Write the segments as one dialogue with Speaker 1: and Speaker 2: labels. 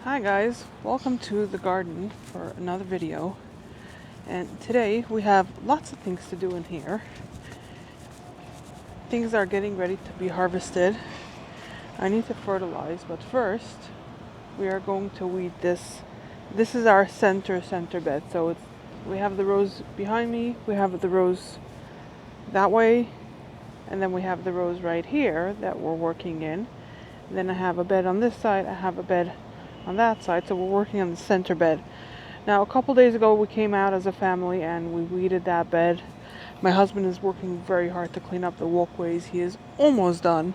Speaker 1: Hi guys, welcome to the garden for another video. And today we have lots of things to do in here. Things are getting ready to be harvested. I need to fertilize, but first we are going to weed this. This is our center bed. So we have the rows behind me, we have the rows that way, and then we have the rows right here that we're working in. And then I have a bed on this side, I have a bed on that side, so we're working on the center bed. Now a couple days ago we came out as a family and we weeded that bed. My husband is working very hard to clean up the walkways. He is almost done,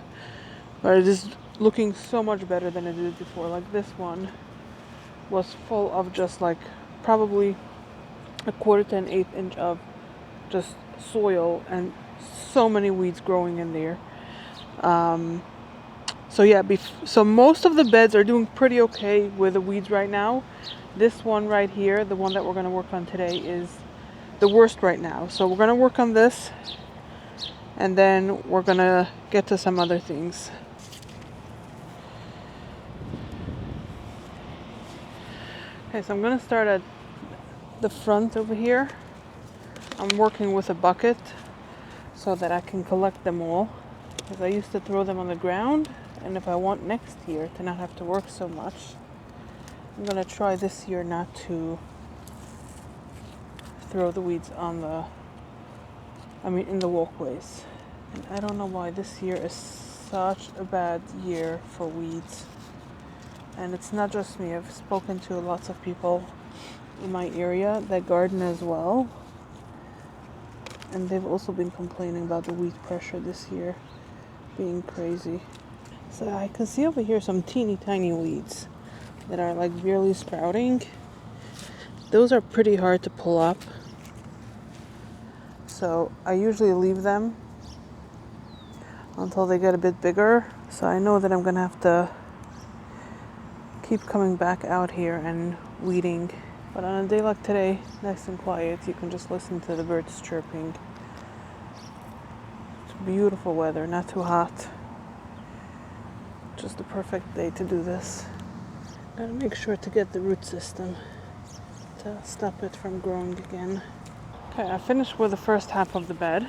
Speaker 1: but it is looking so much better than it did before. Like this one was full of just like probably a quarter to an eighth inch of just soil and so many weeds growing in there. So most of the beds are doing pretty okay with the weeds right now. This one right here, the one that we're going to work on today, is the worst right now. So we're going to work on this and then we're going to get to some other things. Okay, so I'm going to start at the front over here. I'm working with a bucket so that I can collect them all, because I used to throw them on the ground. And if I want next year to not have to work so much, I'm going to try this year not to throw the weeds in the walkways. And I don't know why this year is such a bad year for weeds. And it's not just me. I've spoken to lots of people in my area that garden as well. And they've also been complaining about the weed pressure this year being crazy. So I can see over here some teeny tiny weeds that are like barely sprouting. Those are pretty hard to pull up. So I usually leave them until they get a bit bigger. So I know that I'm gonna have to keep coming back out here and weeding. But on a day like today, nice and quiet, you can just listen to the birds chirping. It's beautiful weather, not too hot. Just the perfect day to do this. Gotta make sure to get the root system to stop it from growing again. Okay, I finished with the first half of the bed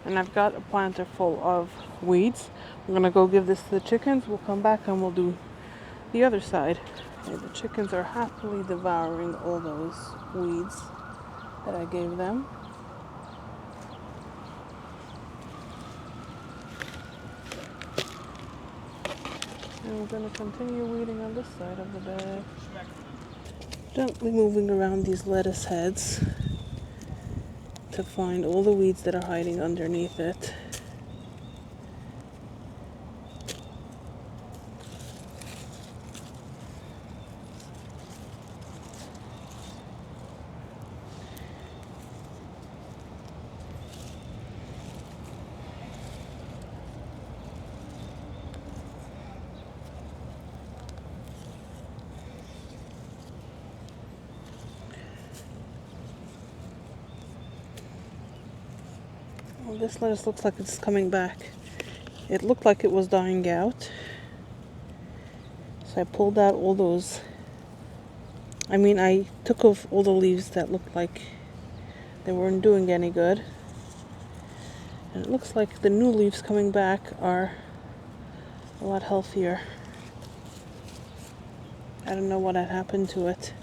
Speaker 1: and I've got a planter full of weeds. I'm gonna go give this to the chickens. We'll come back and we'll do the other side. Okay, the chickens are happily devouring all those weeds that I gave them. And we're going to continue weeding on this side of the bed. Gently moving around these lettuce heads to find all the weeds that are hiding underneath it. Well, this lettuce looks like it's coming back. It looked like it was dying out. So I pulled out all those. I took off all the leaves that looked like they weren't doing any good. And it looks like the new leaves coming back are a lot healthier. I don't know what had happened to it.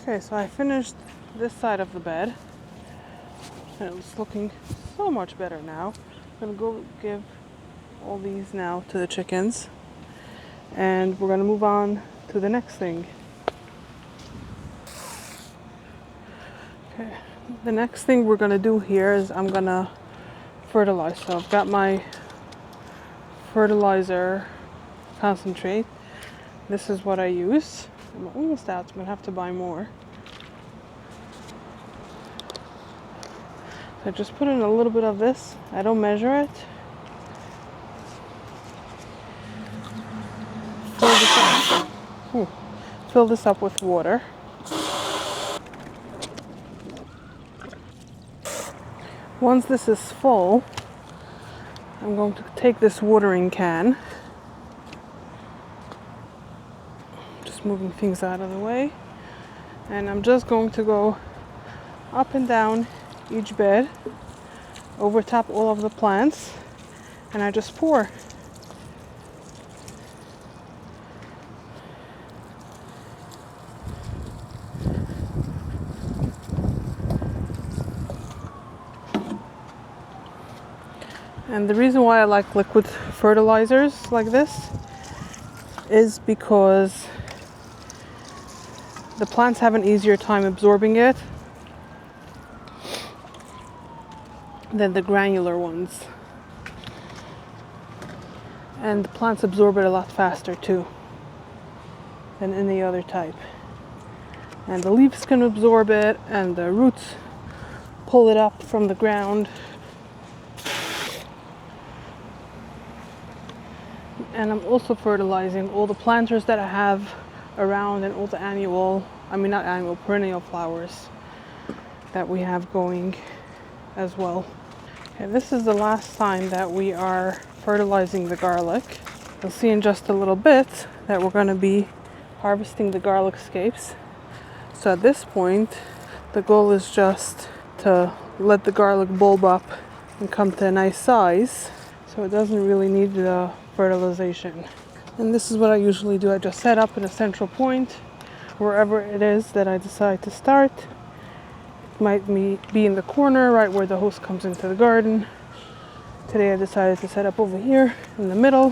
Speaker 1: Okay, so I finished this side of the bed and it's looking so much better now. I'm gonna go give all these now to the chickens and we're gonna move on to the next thing. Okay, the next thing we're gonna do here is I'm gonna fertilize. So I've got my fertilizer concentrate. This is what I use. I'm almost out, so I'm gonna have to buy more. So I just put in a little bit of this. I don't measure it. Fill this up. Ooh. Fill this up with water. Once this is full, I'm going to take this watering can, just moving things out of the way, and I'm just going to go up and down each bed, over top all of the plants, and I just pour. And the reason why I like liquid fertilizers like this is because the plants have an easier time absorbing it than the granular ones. And the plants absorb it a lot faster too than any other type. And the leaves can absorb it, and the roots pull it up from the ground. And I'm also fertilizing all the planters that I have around, and all the perennial flowers that we have going as well. Okay, this is the last time that we are fertilizing the garlic. You'll see in just a little bit that we're going to be harvesting the garlic scapes. So at this point, the goal is just to let the garlic bulb up and come to a nice size, so it doesn't really need the fertilization. And this is what I usually do. I just set up in a central point wherever it is that I decide to start. It might be in the corner right where the hose comes into the garden. Today I decided to set up over here in the middle,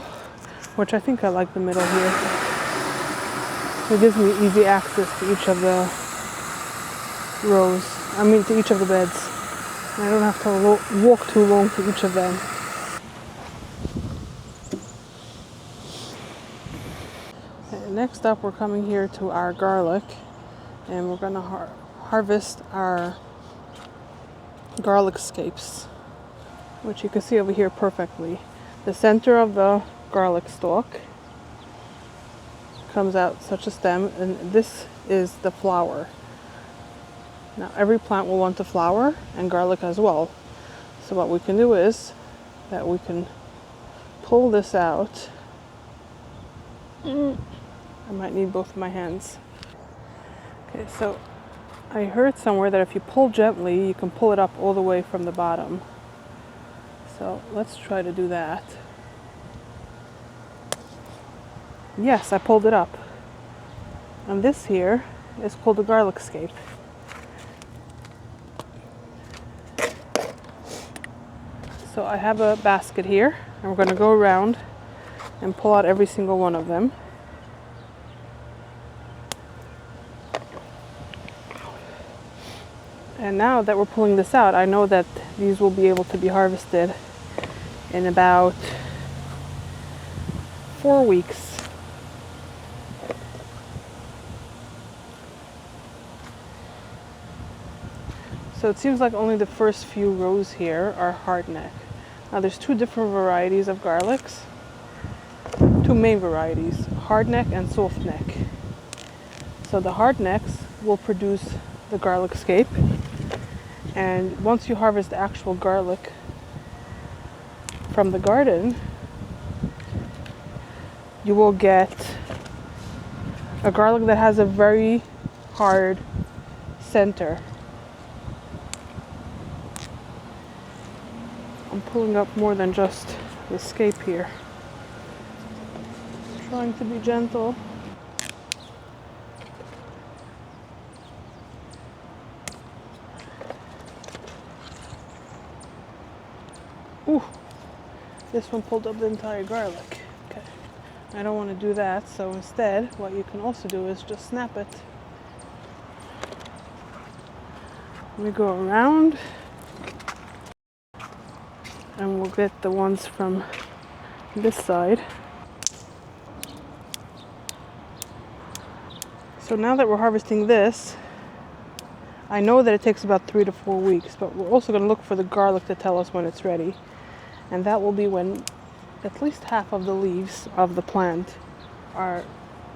Speaker 1: which I think I like the middle here. It gives me easy access to each of the to each of the beds. And I don't have to walk too long to each of them. Next up, we're coming here to our garlic, and we're going to harvest our garlic scapes, which you can see over here perfectly. The center of the garlic stalk comes out such a stem, and this is the flower. Now every plant will want to flower, and garlic as well. So what we can do is that we can pull this out. I might need both of my hands. Okay, so I heard somewhere that if you pull gently, you can pull it up all the way from the bottom. So let's try to do that. Yes, I pulled it up. And this here is called the garlic scape. So I have a basket here, and we're going to go around and pull out every single one of them. And now that we're pulling this out, I know that these will be able to be harvested in about 4 weeks. So it seems like only the first few rows here are hardneck. Now there's two different varieties of garlics, two main varieties, hardneck and softneck. So the hardnecks will produce the garlic scape. And once you harvest the actual garlic from the garden, you will get a garlic that has a very hard center. I'm pulling up more than just the scape here. Trying to be gentle. Ooh, this one pulled up the entire garlic. Okay, I don't want to do that, so instead what you can also do is just snap it. We go around and we'll get the ones from this side. So now that we're harvesting this, I know that it takes about 3 to 4 weeks, but we're also going to look for the garlic to tell us when it's ready. And that will be when at least half of the leaves of the plant are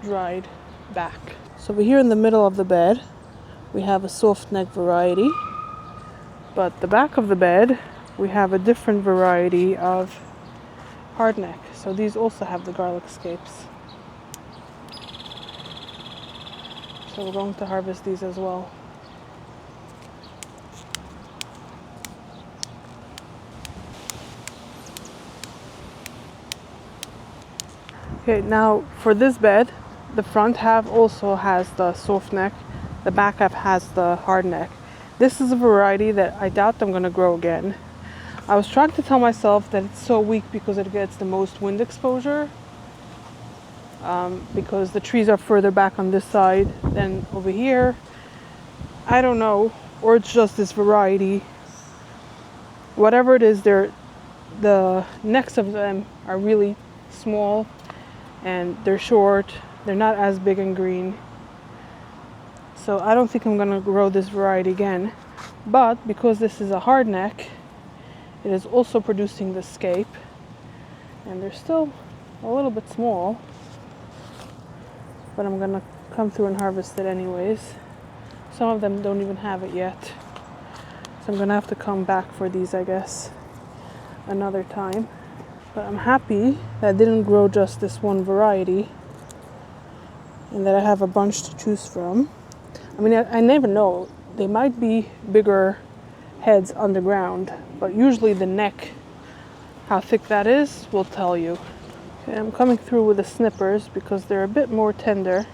Speaker 1: dried back. So over here in the middle of the bed, we have a soft neck variety. But the back of the bed, we have a different variety of hard neck. So these also have the garlic scapes. So we're going to harvest these as well. Okay, now for this bed, the front half also has the soft neck, the back half has the hard neck. This is a variety that I doubt I'm going to grow again. I was trying to tell myself that it's so weak because it gets the most wind exposure, because the trees are further back on this side than over here. I don't know, or it's just this variety. Whatever it is, the necks of them are really small and they're short. They're not as big and green. So I don't think I'm going to grow this variety again. But because this is a hard neck, it is also producing the scape. And they're still a little bit small. But I'm going to come through and harvest it anyways. Some of them don't even have it yet. So I'm going to have to come back for these, I guess, another time. But I'm happy that I didn't grow just this one variety and that I have a bunch to choose from. I mean, I never know. They might be bigger heads underground, but usually the neck, how thick that is, will tell you. Okay, I'm coming through with the snippers because they're a bit more tender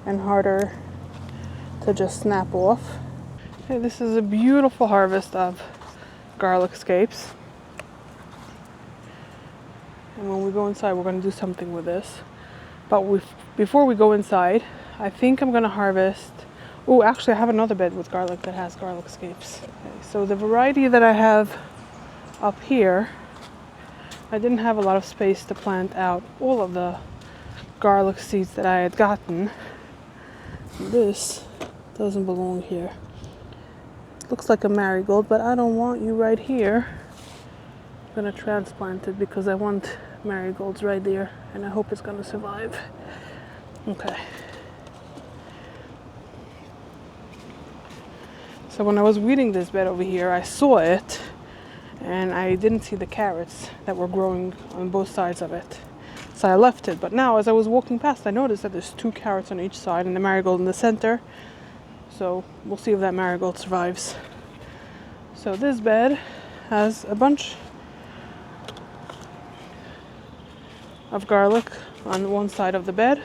Speaker 1: and harder to just snap off. Okay, this is a beautiful harvest of garlic scapes. And when we go inside, we're going to do something with this. But before we go inside, I think I'm going to harvest... Oh, actually, I have another bed with garlic that has garlic scapes. Okay, so the variety that I have up here, I didn't have a lot of space to plant out all of the garlic seeds that I had gotten. This doesn't belong here. It looks like a marigold, but I don't want you right here. I'm going to transplant it because I want marigolds right there, and I hope it's going to survive. Okay. So when I was weeding this bed over here, I saw it, and I didn't see the carrots that were growing on both sides of it. So I left it, but now as I was walking past, I noticed that there's 2 carrots on each side and the marigold in the center. So we'll see if that marigold survives. So this bed has a bunch of garlic on one side of the bed,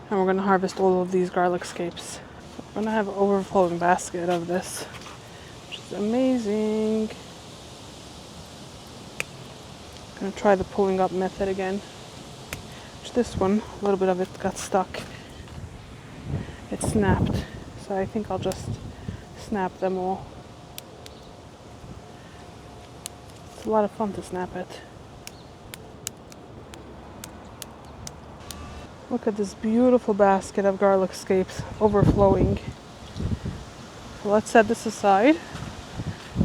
Speaker 1: and we're going to harvest all of these garlic scapes. I'm going to have an overflowing basket of this, which is amazing. I'm going to try the pulling up method again. Which this one, a little bit of it got stuck. It snapped, so I think I'll just snap them all. It's a lot of fun to snap it. Look at this beautiful basket of garlic scapes overflowing. So let's set this aside,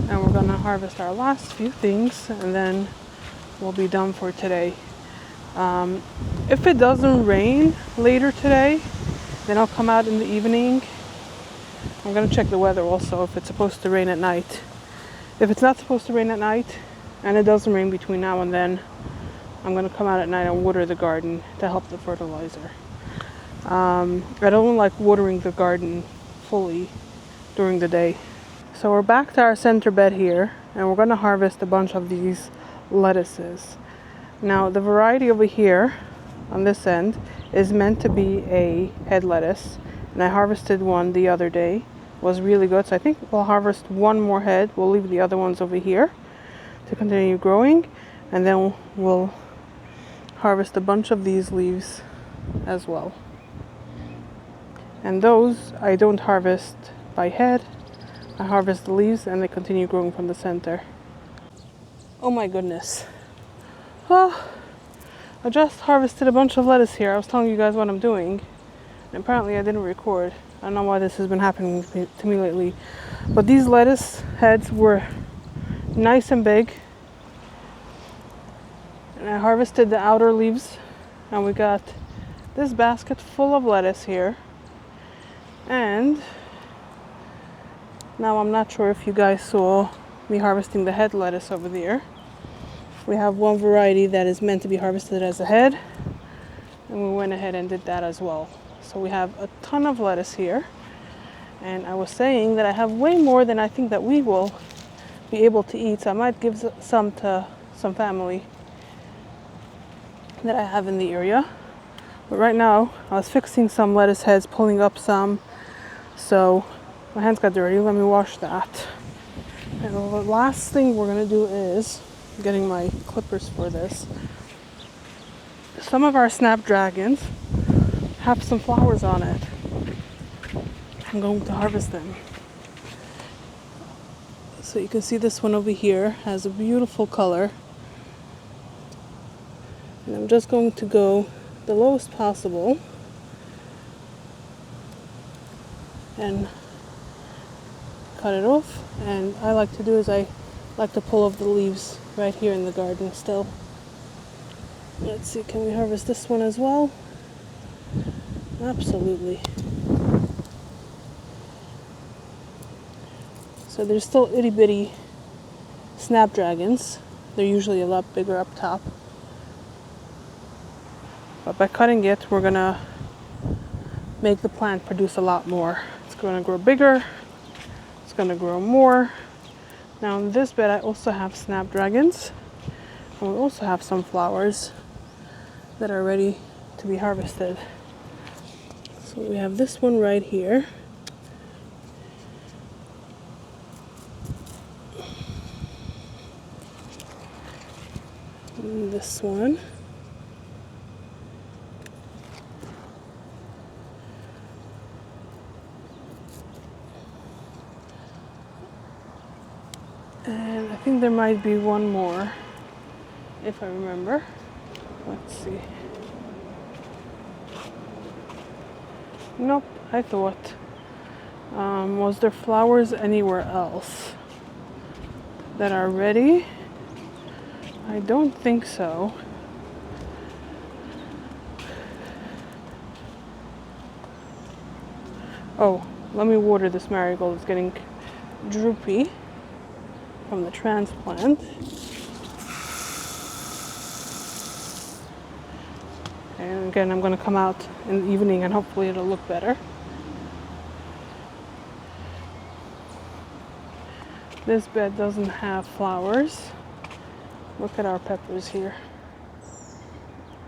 Speaker 1: and we're gonna harvest our last few things, and then we'll be done for today. If it doesn't rain later today, then I'll come out in the evening. I'm gonna check the weather also, if it's supposed to rain at night. If it's not supposed to rain at night, and it doesn't rain between now and then, I'm going to come out at night and water the garden to help the fertilizer. I don't like watering the garden fully during the day. So we're back to our center bed here, and we're going to harvest a bunch of these lettuces. Now the variety over here on this end is meant to be a head lettuce, and I harvested one the other day. It was really good, so I think we'll harvest one more head. We'll leave the other ones over here to continue growing, and then we'll harvest a bunch of these leaves as well. And those I don't harvest by head. I harvest the leaves and they continue growing from the center. Oh my goodness. Oh, I just harvested a bunch of lettuce here. I was telling you guys what I'm doing, and apparently I didn't record. I don't know why this has been happening to me lately. But these lettuce heads were nice and big. And I harvested the outer leaves. And we got this basket full of lettuce here. And now I'm not sure if you guys saw me harvesting the head lettuce over there. We have one variety that is meant to be harvested as a head. And we went ahead and did that as well. So we have a ton of lettuce here. And I was saying that I have way more than I think that we will be able to eat. So I might give some to some family that I have in the area. But right now, I was fixing some lettuce heads, pulling up some. So my hands got dirty. Let me wash that. And the last thing we're gonna do is getting my clippers for this. Some of our snapdragons have some flowers on it. I'm going to harvest them. So you can see this one over here has a beautiful color. And I'm just going to go the lowest possible and cut it off. And I like to do is I like to pull off the leaves right here in the garden still. Let's see, can we harvest this one as well? Absolutely. So there's still itty bitty snapdragons. They're usually a lot bigger up top. But by cutting it, we're gonna make the plant produce a lot more. It's gonna grow bigger, it's gonna grow more. Now in this bed I also have snapdragons, and we also have some flowers that are ready to be harvested. So we have this one right here. And this one. And I think there might be one more, if I remember. Let's see. Nope, I thought. Was there flowers anywhere else that are ready? I don't think so. Oh, let me water this marigold. It's getting droopy from the transplant. And again, I'm going to come out in the evening and hopefully it'll look better. This bed doesn't have flowers. Look at our peppers here.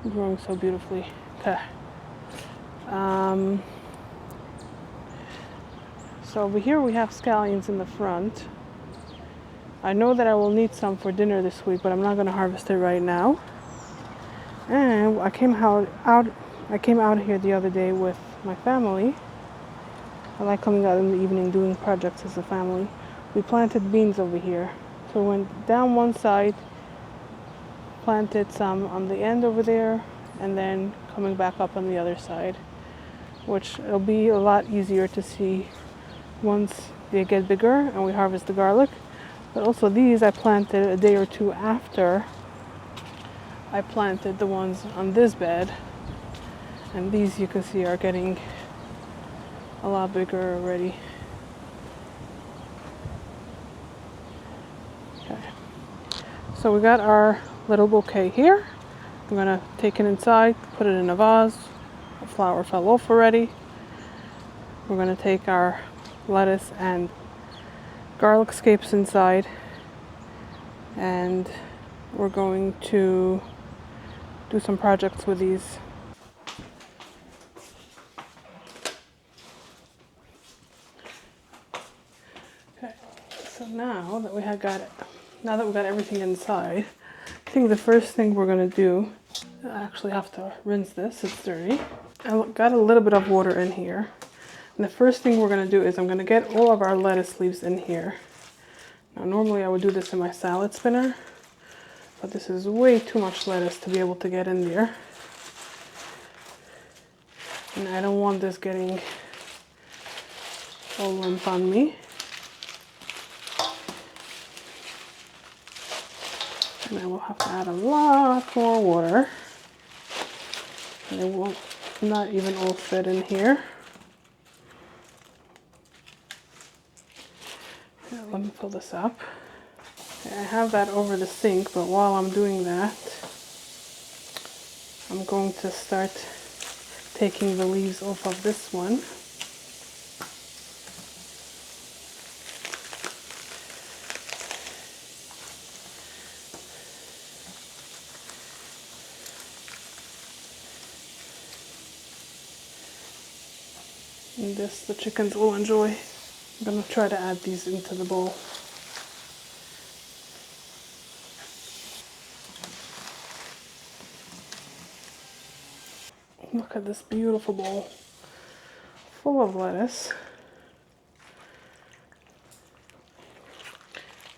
Speaker 1: Growing so beautifully. Okay. So over here we have scallions in the front. I know that I will need some for dinner this week, but I'm not going to harvest it right now. And I came out here the other day with my family. I like coming out in the evening doing projects as a family. We planted beans over here. So we went down one side, planted some on the end over there, and then coming back up on the other side, which it'll be a lot easier to see once they get bigger and we harvest the garlic. But also these I planted a day or two after I planted the ones on this bed, and these you can see are getting a lot bigger already. Okay, so we got our little bouquet here. I'm gonna take it inside, put it in a vase. The flower fell off already. We're gonna take our lettuce and garlic scapes inside, and we're going to do some projects with these. Okay, so now that we got everything inside, I think the first thing we're gonna do, I actually have to rinse this, it's dirty. I got a little bit of water in here. And the first thing we're gonna do is I'm gonna get all of our lettuce leaves in here. Now normally I would do this in my salad spinner, but this is way too much lettuce to be able to get in there. And I don't want this getting full length on me. And I will have to add a lot more water. And it won't not even all fit in here. Yeah, let me fill this up. Okay, I have that over the sink, but while I'm doing that, I'm going to start taking the leaves off of this one. And this the chickens will enjoy. I'm gonna try to add these into the bowl. Look at this beautiful bowl full of lettuce.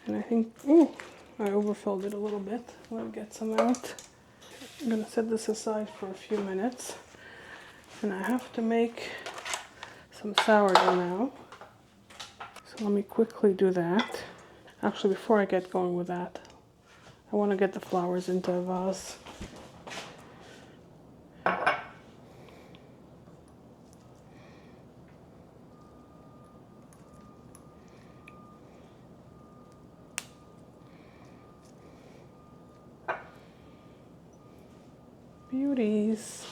Speaker 1: And I think, ooh, I overfilled it a little bit. Let me get some out. I'm gonna set this aside for a few minutes. And I have to make some sourdough now. So let me quickly do that. Actually, before I get going with that, I want to get the flowers into a vase. Beauties.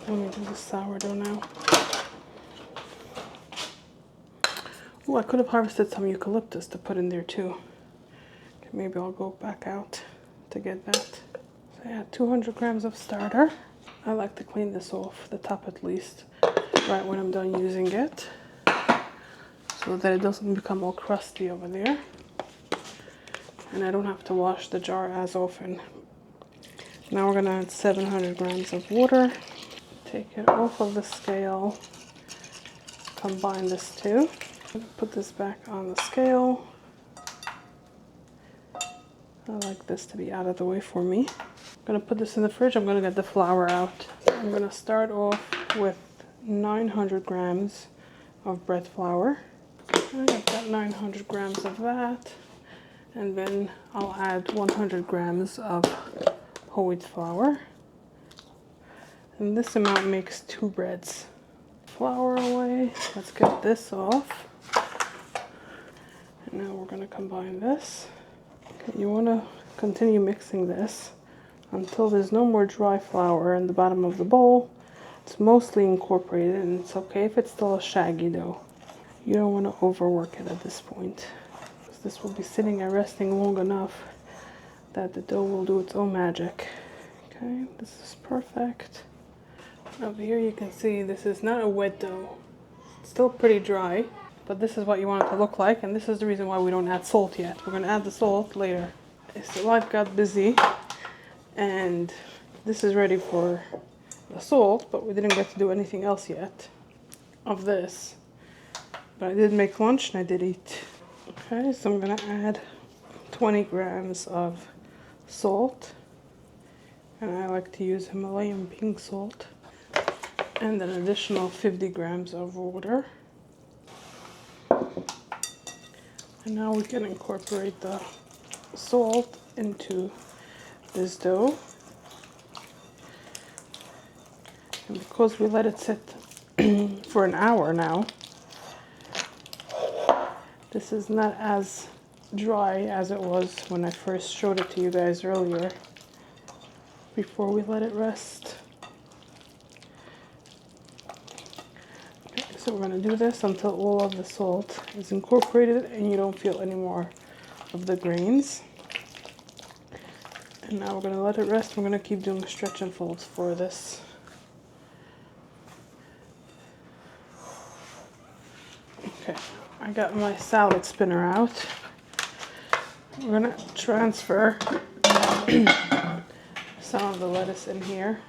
Speaker 1: Let me do the sourdough now. Oh, I could have harvested some eucalyptus to put in there too. Okay, maybe I'll go back out to get that. So I had 200 grams of starter. I like to clean this off, the top at least, right when I'm done using it, so that it doesn't become all crusty over there. And I don't have to wash the jar as often. Now we're gonna add 700 grams of water. Take it off of the scale. Combine this too. Put this back on the scale. I like this to be out of the way for me. I'm gonna put this in the fridge. I'm gonna get the flour out. I'm gonna start off with 900 grams of bread flour. I've got 900 grams of that. And then I'll add 100 grams of whole wheat flour. And this amount makes 2 breads. Flour away. Let's get this off. And now we're going to combine this. Okay, you want to continue mixing this until there's no more dry flour in the bottom of the bowl. It's mostly incorporated, and it's okay if it's still a shaggy dough. You don't want to overwork it at this point. This will be sitting and resting long enough that the dough will do its own magic. Okay, this is perfect. Over here you can see this is not a wet dough. It's still pretty dry, but this is what you want it to look like, and this is the reason why we don't add salt yet. We're going to add the salt later. So life got busy, and this is ready for the salt, but we didn't get to do anything else yet of this. But I did make lunch and I did eat. Okay, so I'm going to add 20 grams of salt, and I like to use Himalayan pink salt, and an additional 50 grams of water. And now we can incorporate the salt into this dough. And because we let it sit for an hour now, this is not as dry as it was when I first showed it to you guys earlier, before we let it rest. Okay, so we're going to do this until all of the salt is incorporated and you don't feel any more of the grains. And now we're going to let it rest. We're going to keep doing stretch and folds for this. Okay, I got my salad spinner out. We're going to transfer some of the lettuce in here.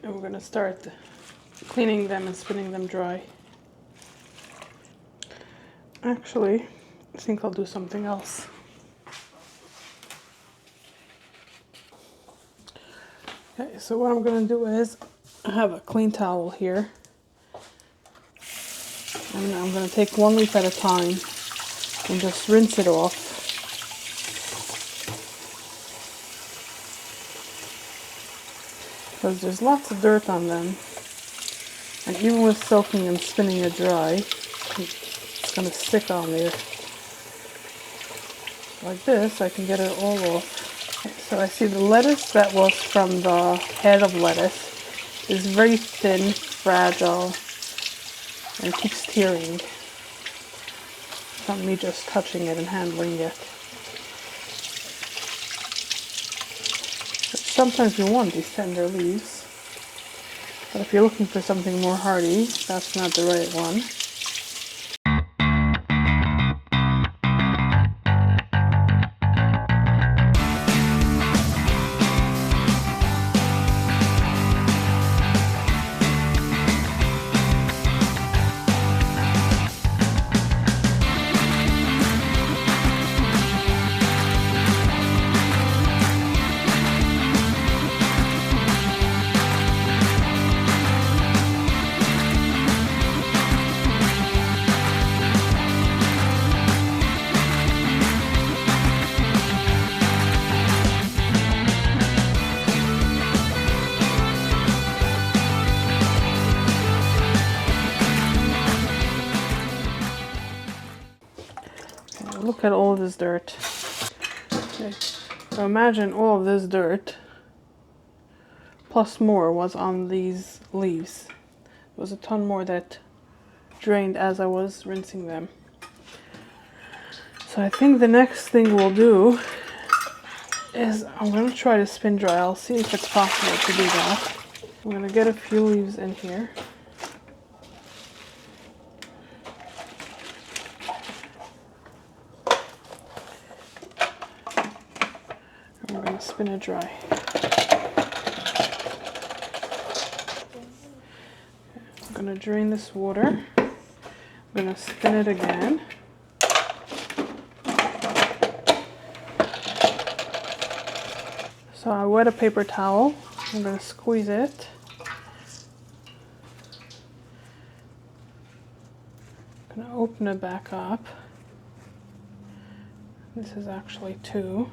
Speaker 1: And we're going to start cleaning them and spinning them dry. Actually, I think I'll do something else. Okay, so what I'm going to do is I have a clean towel here, and I'm going to take one leaf at a time and just rinse it off. Because there's lots of dirt on them, and even with soaking and spinning it dry, it's going to stick on there. Like this, I can get it all off. So I see the lettuce that was from the head of lettuce is very thin, fragile, and keeps tearing from me just touching it and handling it. But sometimes you want these tender leaves, but if you're looking for something more hardy, that's not the right one. Look at all this dirt. Okay. So imagine all of this dirt plus more was on these leaves. There was a ton more that drained as I was rinsing them. So I think the next thing we'll do is I'm going to try to spin dry. I'll see if it's possible to do that. I'm going to get a few leaves in here. I'm going to spin it dry. I'm going to drain this water. I'm going to spin it again. So I wet a paper towel. I'm going to squeeze it. I'm going to open it back up. This is actually two.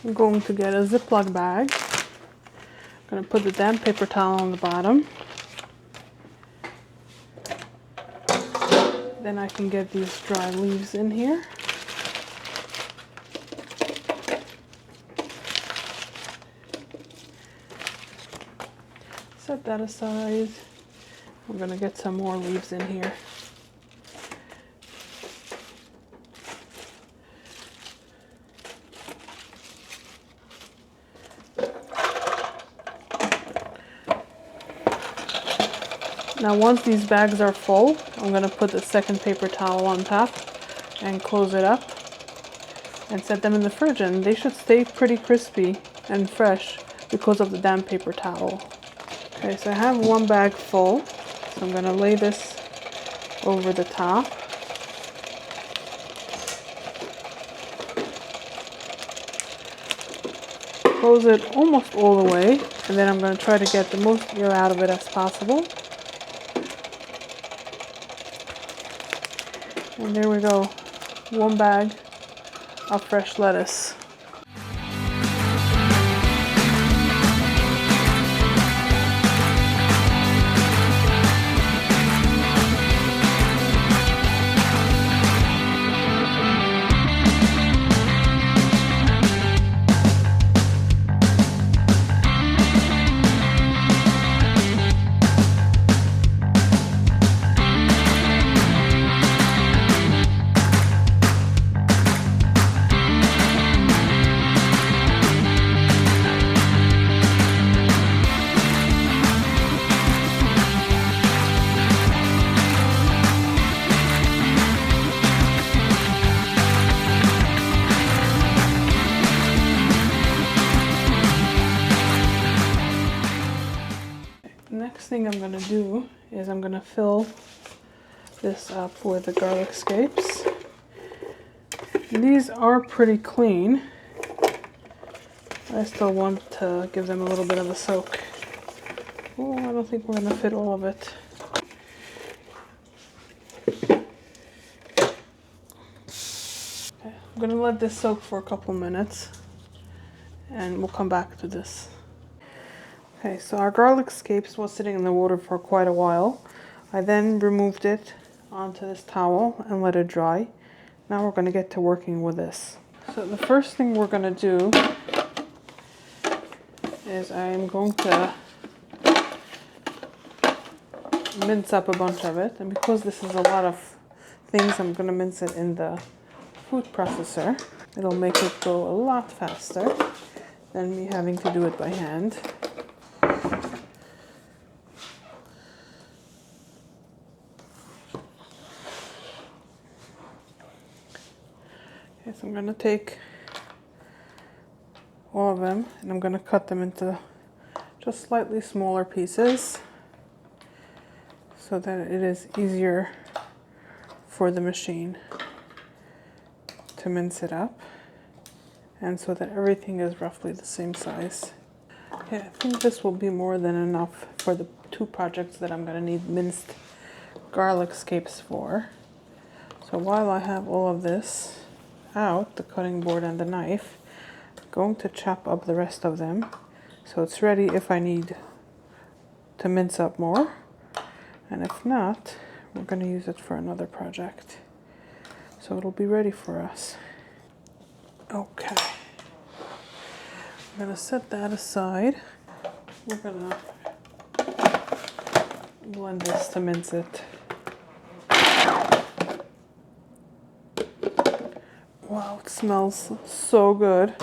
Speaker 1: I'm going to get a Ziploc bag. I'm going to put the damp paper towel on the bottom. Then I can get these dry leaves in here. Set that aside. I'm going to get some more leaves in here. Now once these bags are full, I'm going to put the second paper towel on top and close it up and set them in the fridge, and they should stay pretty crispy and fresh because of the damp paper towel. Okay, so I have one bag full, so I'm going to lay this over the top. Close it almost all the way, and then I'm going to try to get the most air out of it as possible. And there we go, one bag of fresh lettuce. Next thing I'm going to do is I'm going to fill this up with the garlic scapes. These are pretty clean. I still want to give them a little bit of a soak. Oh, I don't think we're gonna fit all of it. Okay, I'm gonna let this soak for a couple minutes and we'll come back to this. Okay, so our garlic scapes was sitting in the water for quite a while. I then removed it onto this towel and let it dry. Now we're going to get to working with this. So the first thing we're going to do is I'm going to mince up a bunch of it. And because this is a lot of things, I'm going to mince it in the food processor. It'll make it go a lot faster than me having to do it by hand. Okay, so I'm going to take all of them and I'm going to cut them into just slightly smaller pieces so that it is easier for the machine to mince it up and so that everything is roughly the same size. Okay, I think this will be more than enough for the 2 projects that I'm going to need minced garlic scapes for. So while I have all of this out, the cutting board and the knife, I'm going to chop up the rest of them so it's ready if I need to mince up more, and if not, we're going to use it for another project. So it'll be ready for us. Okay, I'm going to set that aside. We're going to blend this to mince it. Wow, it smells so good.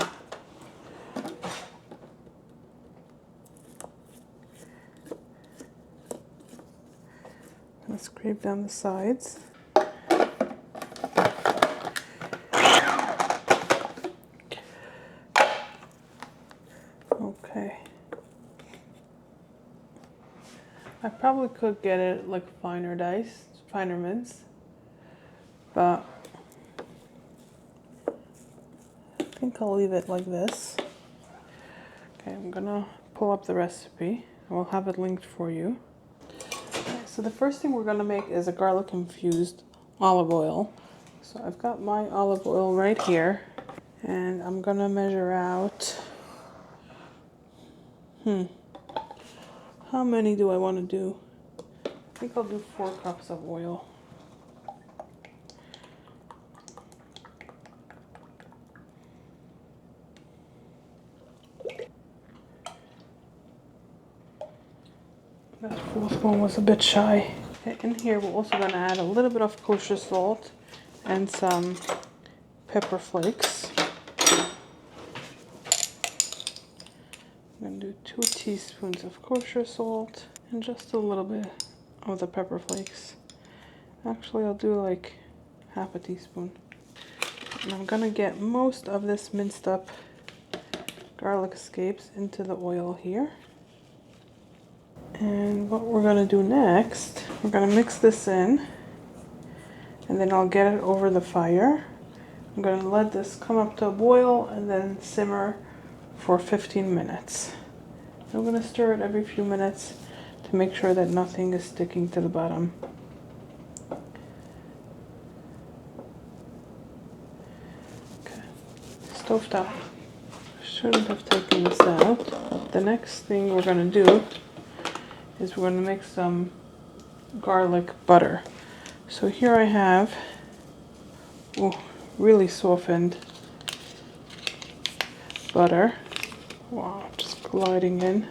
Speaker 1: I'm going to scrape down the sides. Okay. I probably could get it like finer mince, but I think I'll leave it like this. Okay, I'm gonna pull up the recipe. I will have it linked for you. Okay, so the first thing we're gonna make is a garlic infused olive oil. So I've got my olive oil right here, and I'm gonna measure out, how many do I want to do? I think I'll do 4 cups of oil. That 4th one was a bit shy. Okay, in here we're also going to add a little bit of kosher salt and some pepper flakes. I'm going to do 2 teaspoons of kosher salt and just a little bit of the pepper flakes. Actually, I'll do like half a teaspoon. And I'm going to get most of this minced up garlic scapes into the oil here. And what we're going to do next, we're going to mix this in, and then I'll get it over the fire. I'm going to let this come up to a boil and then simmer for 15 minutes. I'm going to stir it every few minutes to make sure that nothing is sticking to the bottom. Okay, stovetop. Shouldn't have taken this out. The next thing we're going to do is we're going to make some garlic butter. So here I have really softened butter. Wow, just gliding in.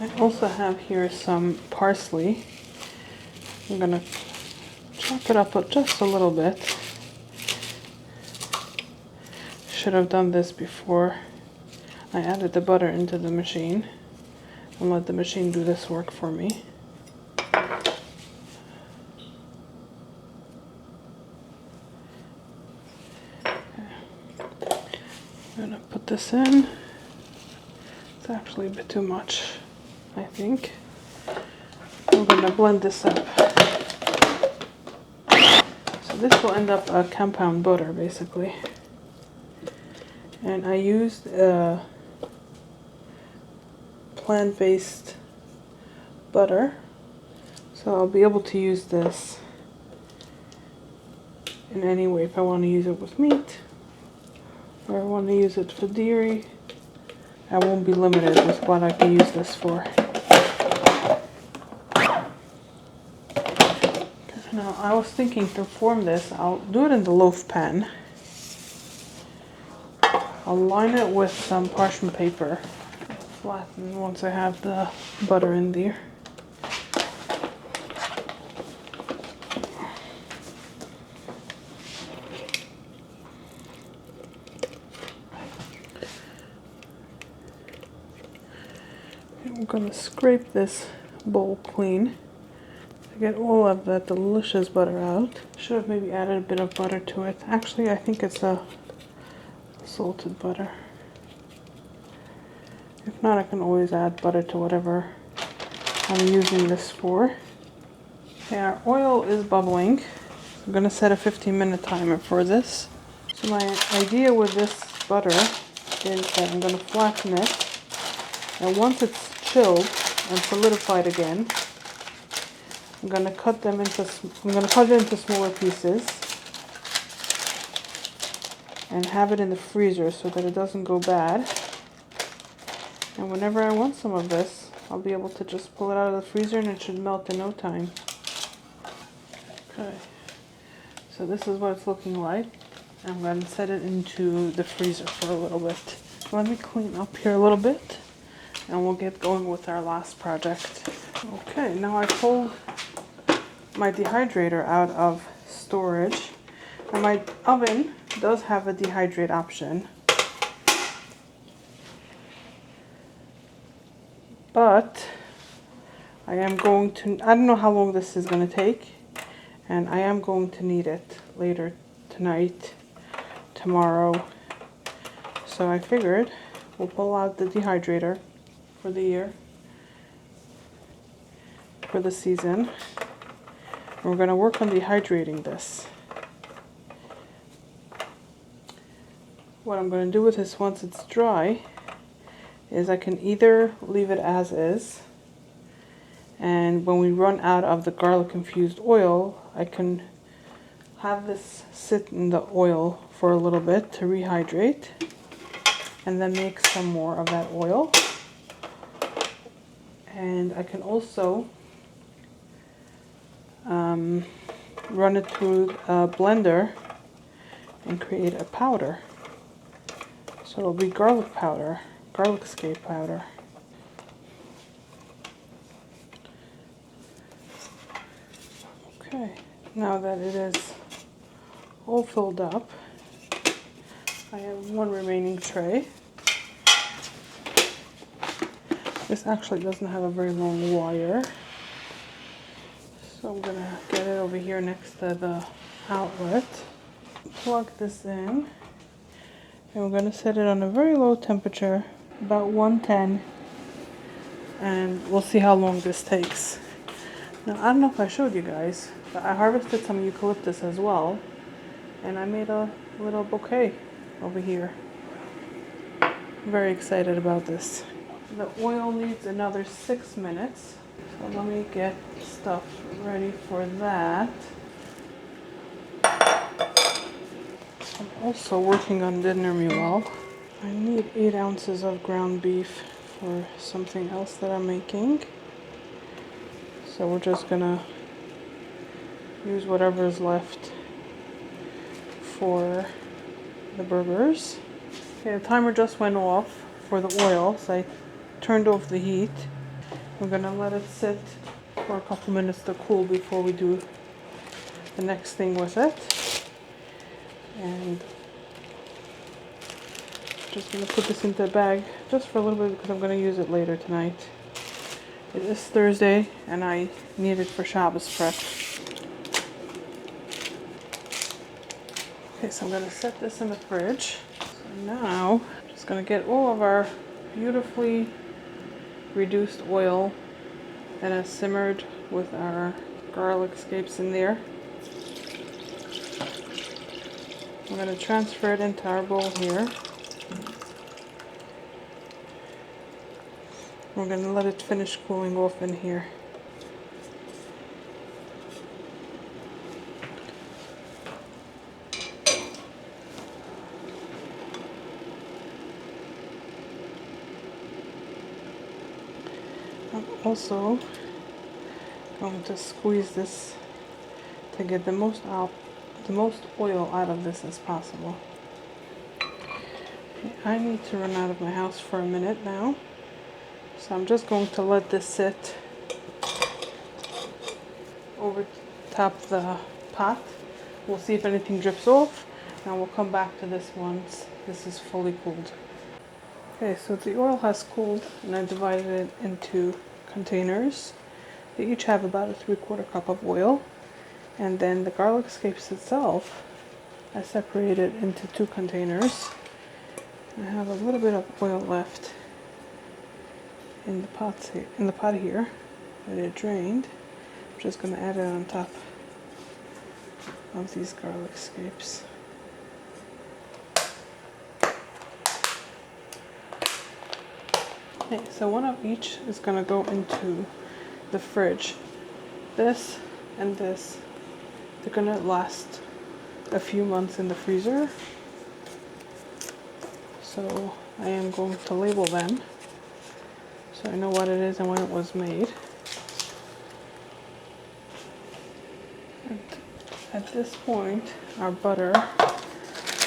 Speaker 1: I also have here some parsley. I'm going to chop it up just a little bit. Should have done this before I added the butter into the machine and let the machine do this work for me. I'm gonna put this in. It's actually a bit too much, I think. I'm gonna blend this up. So this will end up a compound butter basically. And I used plant-based butter, so I'll be able to use this in any way. If I want to use it with meat or I want to use it for dairy, I won't be limited with what I can use this for. Now I was thinking to form this, I'll do it in the loaf pan. I'll line it with some parchment paper, flatten once I have the butter in there. And we're going to scrape this bowl clean to get all of that delicious butter out. Should have maybe added a bit of butter to it. Actually, I think it's a salted butter. If not, I can always add butter to whatever I'm using this for. Okay, our oil is bubbling. I'm going to set a 15-minute timer for this. So my idea with this butter is that I'm going to flatten it, and once it's chilled and solidified again, I'm going to cut it into smaller pieces and have it in the freezer so that it doesn't go bad. And whenever I want some of this, I'll be able to just pull it out of the freezer and it should melt in no time. Okay, so this is what it's looking like. I'm going to set it into the freezer for a little bit. Let me clean up here a little bit and we'll get going with our last project. Okay, now I pulled my dehydrator out of storage, and my oven does have a dehydrate option, but I don't know how long this is going to take, and I am going to need it later tonight, tomorrow, so I figured we'll pull out the dehydrator for the year, for the season. We're going to work on dehydrating this. What I'm going to do with this once it's dry is I can either leave it as is, and when we run out of the garlic infused oil, I can have this sit in the oil for a little bit to rehydrate and then make some more of that oil. And I can also run it through a blender and create a powder. So it'll be garlic powder, garlic scape powder. Okay, now that it is all filled up, I have one remaining tray. This actually doesn't have a very long wire, so I'm going to get it over here next to the outlet, plug this in, and we're going to set it on a very low temperature, about 110, and we'll see how long this takes. Now, I don't know if I showed you guys, but I harvested some eucalyptus as well, and I made a little bouquet over here. I'm very excited about this. The oil needs another 6 minutes, so let me get stuff ready for that. I'm also working on dinner meal. I need 8 ounces of ground beef for something else that I'm making. So we're just gonna use whatever is left for the burgers. Okay, the timer just went off for the oil, so I turned off the heat. We're gonna let it sit for a couple minutes to cool before we do the next thing with it. And just gonna put this into a bag just for a little bit because I'm gonna use it later tonight. It is Thursday and I need it for Shabbos prep. Okay, so I'm gonna set this in the fridge. So now I'm just gonna get all of our beautifully reduced oil that has simmered with our garlic scapes in there. I'm going to transfer it into our bowl here. We're going to let it finish cooling off in here. I'm also going to squeeze this to get the most oil out of this as possible. Okay, I need to run out of my house for a minute now, so I'm just going to let this sit over top the pot. We'll see if anything drips off, and we'll come back to this once this is fully cooled. Okay, so the oil has cooled, and I divided it into containers. They each have about a 3/4 cup of oil. And then the garlic scapes itself, I separated into 2 containers. I have a little bit of oil left in the pot here that it drained. I'm just going to add it on top of these garlic scapes. Okay, so one of each is going to go into the fridge. This and this, they're going to last a few months in the freezer. So I am going to label them so I know what it is and when it was made. And at this point, our butter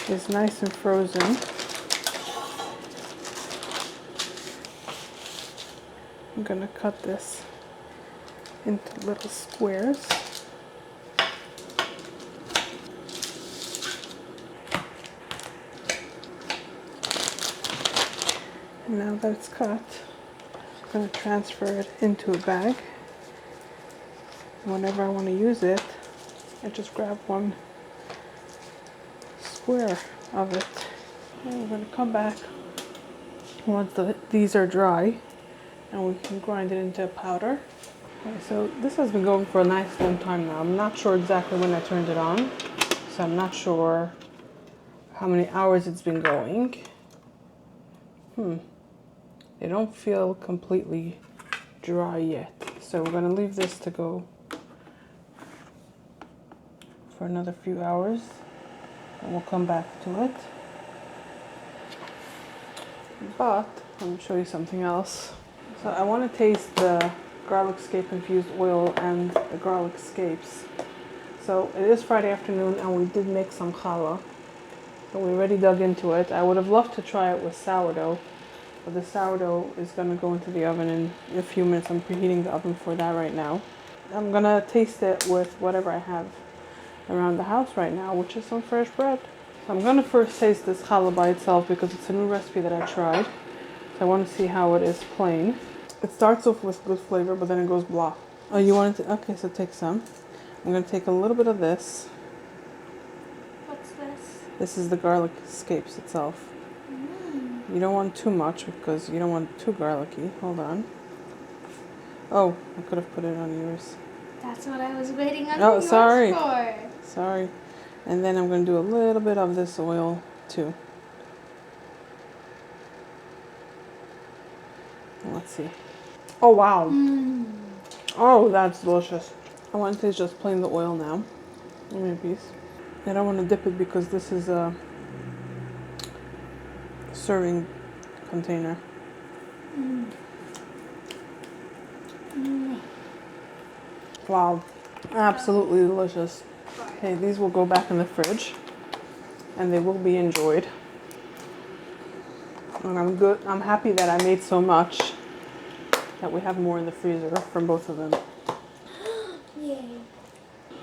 Speaker 1: is nice and frozen. I'm going to cut this into little squares. And now that it's cut, I'm going to transfer it into a bag. Whenever I want to use it, I just grab one square of it. And we're going to come back once these are dry, and we can grind it into a powder. Okay, so this has been going for a nice long time now. I'm not sure exactly when I turned it on, so I'm not sure how many hours it's been going. They don't feel completely dry yet, so we're going to leave this to go for another few hours, and we'll come back to it. But let me show you something else. So I want to taste the garlic scape infused oil and the garlic scapes. So it is Friday afternoon, and we did make some challah, so we already dug into it. I would have loved to try it with sourdough, but the sourdough is going to go into the oven in a few minutes. I'm preheating the oven for that right now. I'm going to taste it with whatever I have around the house right now, which is some fresh bread. So I'm going to first taste this challah by itself because it's a new recipe that I tried. So I want to see how it is plain. It starts off with good flavor, but then it goes blah. Oh, you wanted to? Okay, so take some. I'm going to take a little bit of this.
Speaker 2: What's this?
Speaker 1: This is the garlic scapes itself. You don't want too much because you don't want it too garlicky. Hold on. Oh, I could have put it on yours.
Speaker 2: That's what I was waiting on
Speaker 1: Oh,
Speaker 2: yours
Speaker 1: sorry.
Speaker 2: for.
Speaker 1: Sorry. And then I'm going to do a little bit of this oil too. Let's see. Oh, wow. Oh, that's delicious. I want to taste just plain the oil now. Give me a piece. I don't want to dip it because this is a serving container. Wow, absolutely delicious. Okay, these will go back in the fridge and they will be enjoyed. And I'm happy that I made so much that we have more in the freezer from both of them.
Speaker 2: Yay.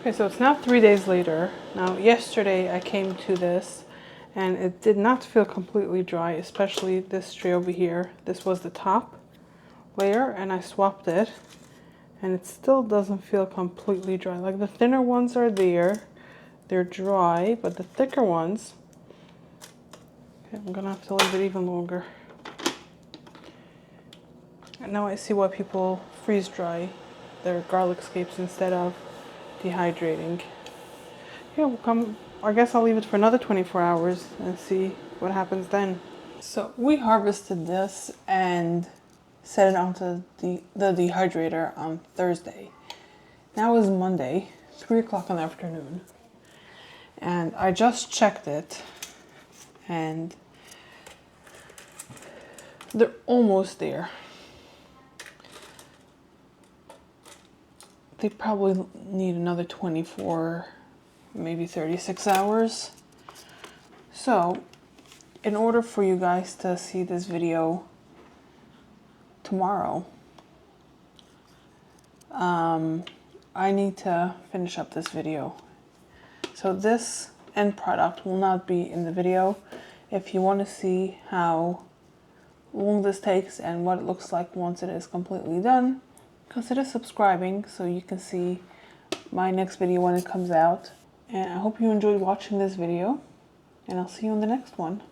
Speaker 1: Okay, so it's now 3 days later. Now, yesterday I came to this and it did not feel completely dry, especially this tray over here. This was the top layer and I swapped it and it still doesn't feel completely dry. Like the thinner ones are there, they're dry, but the thicker ones, okay, I'm gonna have to leave it even longer. And now I see why people freeze dry their garlic scapes instead of dehydrating. Here, we'll come I guess I'll leave it for another 24 hours and see what happens then. So we harvested this and set it onto the dehydrator on Thursday. Now is Monday, 3 o'clock in the afternoon. And I just checked it and they're almost there. They probably need another 24, maybe 36 hours. So, in order for you guys to see this video tomorrow, I need to finish up this video. So this end product will not be in the video. If you want to see how long this takes and what it looks like once it is completely done, consider subscribing so you can see my next video when it comes out. And I hope you enjoyed watching this video, and I'll see you in the next one.